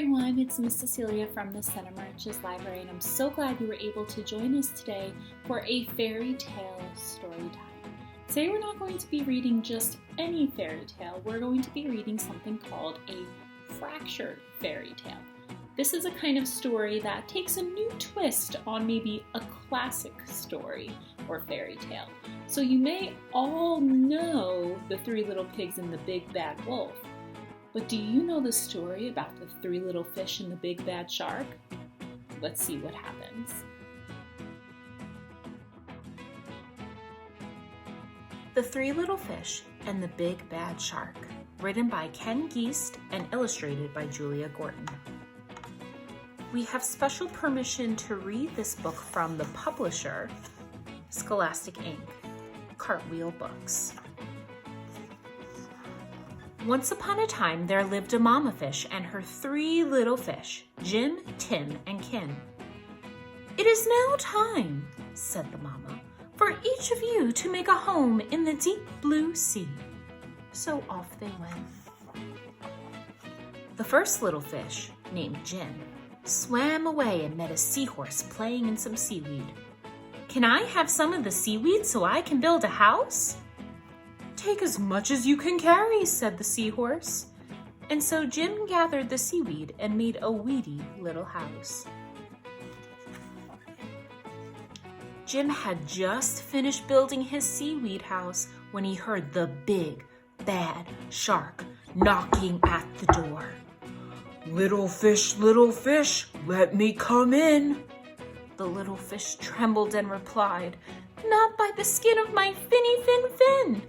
everyone, it's Miss Cecilia from the Center Marches Library, and I'm so glad you were able to join us today for a fairy tale story time. Today we're not going to be reading just any fairy tale, we're going to be reading something called a fractured fairy tale. This is a kind of story that takes a new twist on maybe a classic story or fairy tale. So you may all know the Three Little Pigs and the Big Bad Wolf. But do you know the story about the three little fish and the big bad shark? Let's see what happens. The Three Little Fish and the Big Bad Shark, written by Ken Geist and illustrated by Julia Gorton. We have special permission to read this book from the publisher, Scholastic Inc, Cartwheel Books. Once upon a time, there lived a mama fish and her three little fish, Jim, Tim, and Kim. "It is now time," said the mama, "for each of you to make a home in the deep blue sea." So off they went. The first little fish, named Jim, swam away and met a seahorse playing in some seaweed. "Can I have some of the seaweed so I can build a house?" "Take as much as you can carry," said the seahorse. And so Jim gathered the seaweed and made a weedy little house. Jim had just finished building his seaweed house when he heard the big, bad shark knocking at the door. Little fish, let me come in." The little fish trembled and replied, "Not by the skin of my finny fin."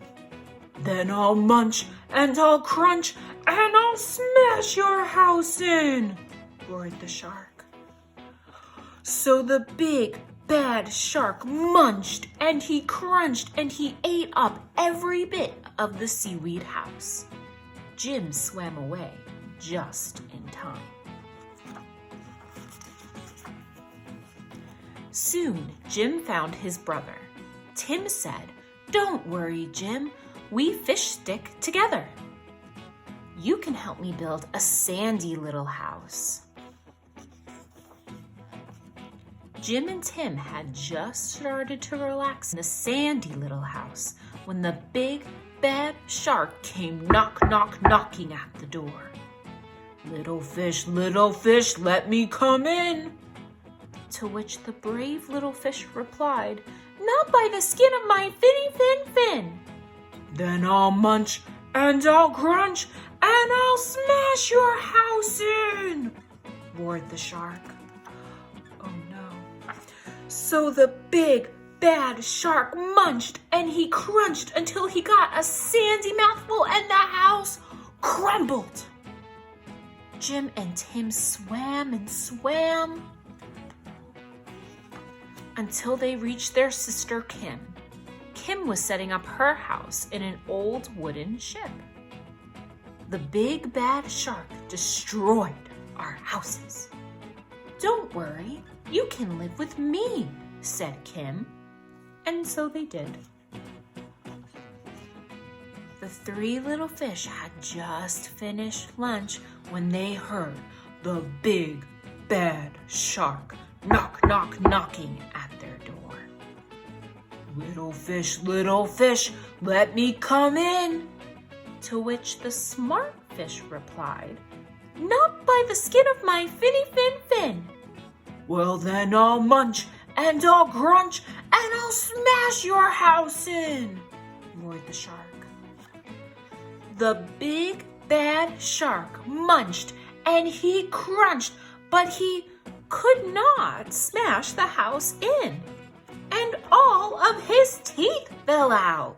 "Then I'll munch and I'll crunch and I'll smash your house in," roared the shark. So the big, bad shark munched and he crunched and he ate up every bit of the seaweed house. Jim swam away just in time. Soon, Jim found his brother. Tim said, "Don't worry, Jim. We fish stick together. You can help me build a sandy little house." Jim and Tim had just started to relax in a sandy little house when the big, bad shark came knocking at the door. Little fish, let me come in." To which the brave little fish replied, "Not by the skin of my finny fin." "Then I'll munch and I'll crunch and I'll smash your house in," roared the shark. Oh no. So the big, bad shark munched and he crunched until he got a sandy mouthful and the house crumbled. Jim and Tim swam and swam until they reached their sister Kim. Kim was setting up her house in an old wooden ship. The big bad shark destroyed our houses. "Don't worry, you can live with me," said Kim. And so they did. The three little fish had just finished lunch when they heard the big bad shark knocking at their door. Little fish, let me come in." To which the smart fish replied, "Not by the skin of my finny fin." "Well, then I'll munch and I'll crunch and I'll smash your house in," roared the shark. The big bad shark munched and he crunched, but he could not smash the house in. And all of his teeth fell out.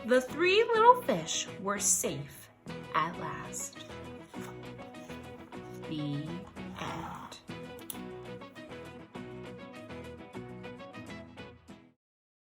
The three little fish were safe at last. The end.